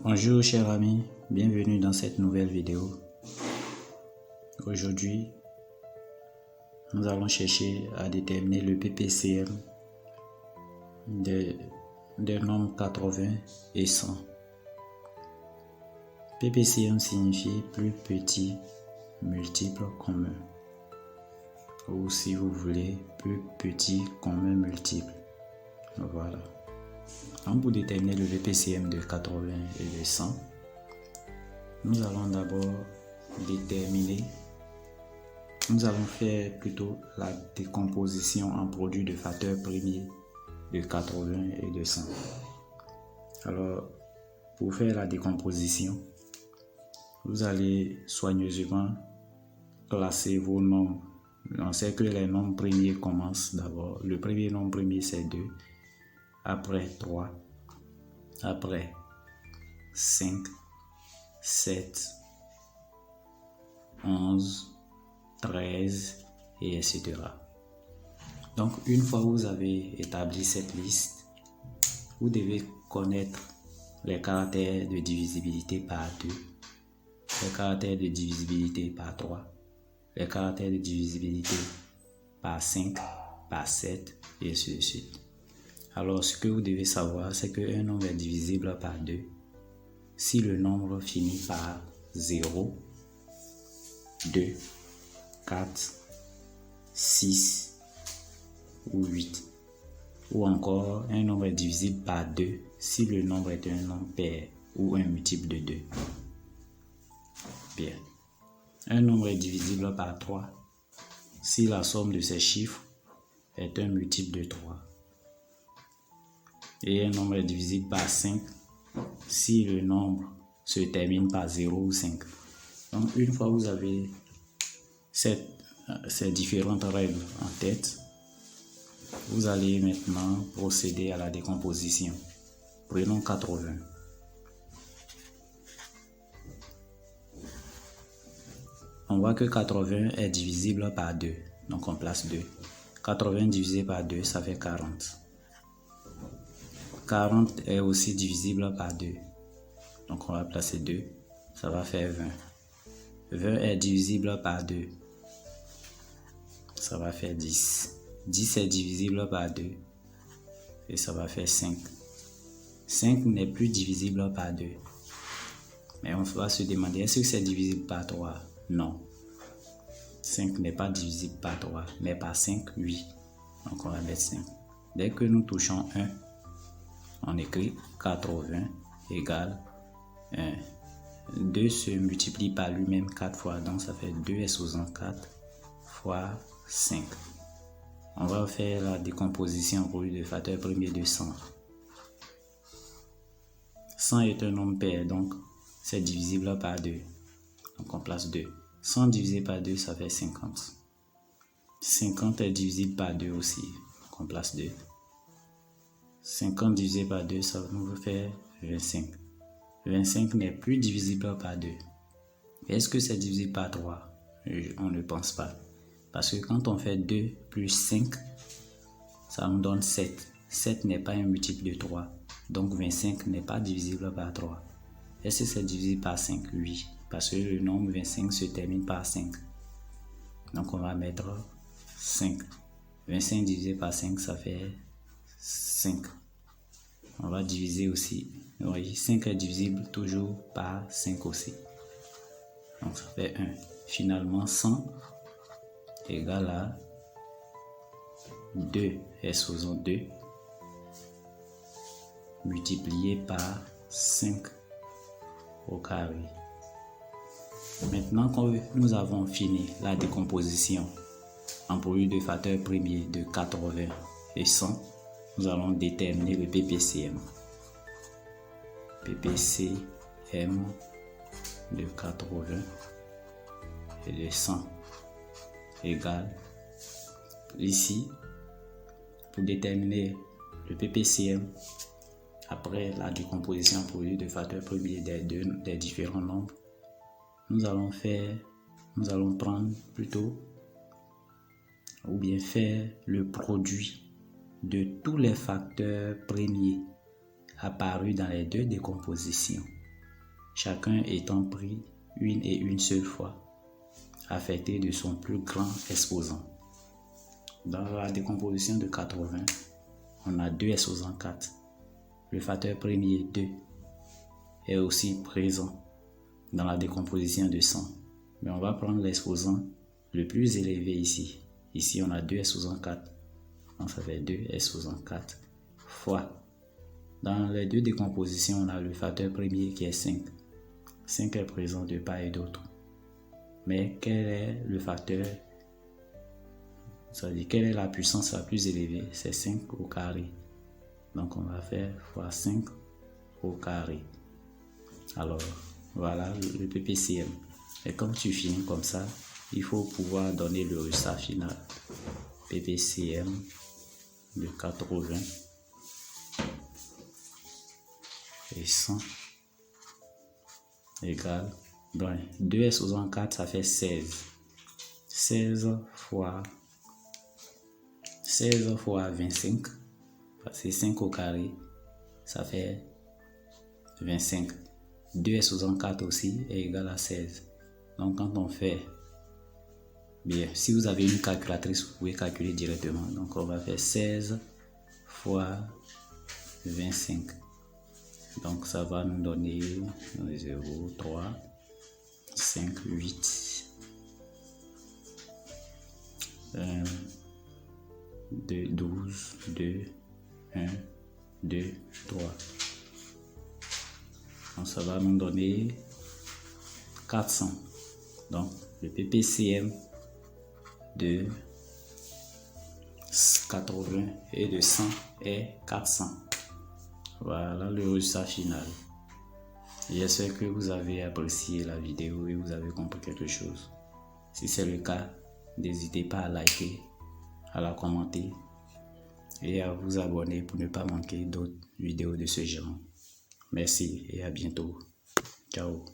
Bonjour chers amis, bienvenue dans cette nouvelle vidéo. Aujourd'hui, nous allons chercher à déterminer le PPCM des nombres 80 et 100. PPCM signifie plus petit multiple commun, ou si vous voulez, plus petit commun multiple. Voilà. Donc pour déterminer le PPCM de 80 et de 100, nous allons d'abord faire plutôt la décomposition en produits de facteurs premiers de 80 et de 100. Alors, pour faire la décomposition, vous allez soigneusement classer vos nombres. On sait que les nombres premiers commencent d'abord. Le premier nombre premier, c'est 2. Après 3, après 5, 7, 11, 13 et etc. Donc une fois que vous avez établi cette liste, vous devez connaître les caractères de divisibilité par 2, les caractères de divisibilité par 3, les caractères de divisibilité par 5, par 7 et ainsi de suite. Alors, ce que vous devez savoir, c'est qu'un nombre est divisible par 2 si le nombre finit par 0, 2, 4, 6 ou 8. Ou encore, un nombre est divisible par 2 si le nombre est un nombre pair ou un multiple de 2. Bien. Un nombre est divisible par 3 si la somme de ses chiffres est un multiple de 3. Et un nombre est divisible par 5 si le nombre se termine par 0 ou 5. Donc une fois que vous avez ces différentes règles en tête, vous allez maintenant procéder à la décomposition. Prenons 80. On voit que 80 est divisible par 2, donc on place 2. 80 divisé par 2, ça fait 40. 40 est aussi divisible par 2. Donc on va placer 2. Ça va faire 20. 20 est divisible par 2. Ça va faire 10. 10 est divisible par 2. Et ça va faire 5. 5 n'est plus divisible par 2. Mais on va se demander, est-ce que c'est divisible par 3? Non. 5 n'est pas divisible par 3. Mais par 5, oui. Donc on va mettre 5. Dès que nous touchons 1, on écrit 80 égale 1. 2 se multiplie par lui-même 4 fois, donc ça fait 2 est sous 4 fois 5. On va faire la décomposition en produit de facteurs premiers de 100. 100 est un nombre pair, donc c'est divisible par 2. Donc on place 2. 100 divisé par 2, ça fait 50. 50 est divisible par 2 aussi, donc on place 2. 50 divisé par 2, ça nous fait 25. 25 n'est plus divisible par 2. Est-ce que c'est divisible par 3? On ne pense pas. Parce que quand on fait 2 plus 5, ça nous donne 7. 7 n'est pas un multiple de 3. Donc 25 n'est pas divisible par 3. Est-ce que c'est divisible par 5? Oui. Parce que le nombre 25 se termine par 5. Donc on va mettre 5. 25 divisé par 5, ça fait 5. On va diviser aussi. Oui, 5 est divisible toujours par 5 aussi. Donc ça fait 1. Finalement, 100 égale à 2 est sous 2 multiplié par 5 au carré. Maintenant que nous avons fini la décomposition en produit de facteurs premiers de 80 et 100, nous allons déterminer le PPCM. PPCM de 80 et de 100 égale, ici, pour déterminer le PPCM, après la décomposition en produit de facteurs premiers des différents nombres, nous allons prendre plutôt, ou bien faire le produit de tous les facteurs premiers apparus dans les deux décompositions. chacun étant pris une et une seule fois, affecté de son plus grand exposant. Dans la décomposition de 80, on a 2 exposants 4. Le facteur premier 2 est aussi présent dans la décomposition de 100. Mais on va prendre l'exposant le plus élevé ici. Ici, on a 2 exposants 4. Donc, ça fait 2 exposants 4 fois. Dans les deux décompositions, on a le facteur premier qui est 5. 5 est présent de part et d'autre. Mais quel est le facteur, c'est-à-dire quelle est la puissance la plus élevée? C'est 5 au carré. Donc on va faire fois 5 au carré. Alors voilà le PPCM. Et comme tu finis comme ça, il faut pouvoir donner le résultat final. PPCM de 80 et 100 égale 2s aux 4, ça fait 16. 16 fois 25, c'est 5 au carré, ça fait 25. 2s aux 4 aussi est égal à 16. Donc quand on fait, bien, si vous avez une calculatrice, vous pouvez calculer directement. Donc on va faire 16 fois 25. Donc ça va nous donner 0, 3, 5, 8, 2, 12, 2, 1, 2, 3. Donc ça va nous donner 400. Donc le PPCM de 80 et de 100 est 400. Voilà le résultat final. J'espère que vous avez apprécié la vidéo et vous avez compris quelque chose. Si c'est le cas, n'hésitez pas à liker, à la commenter et à vous abonner pour ne pas manquer d'autres vidéos de ce genre. Merci et à bientôt. Ciao.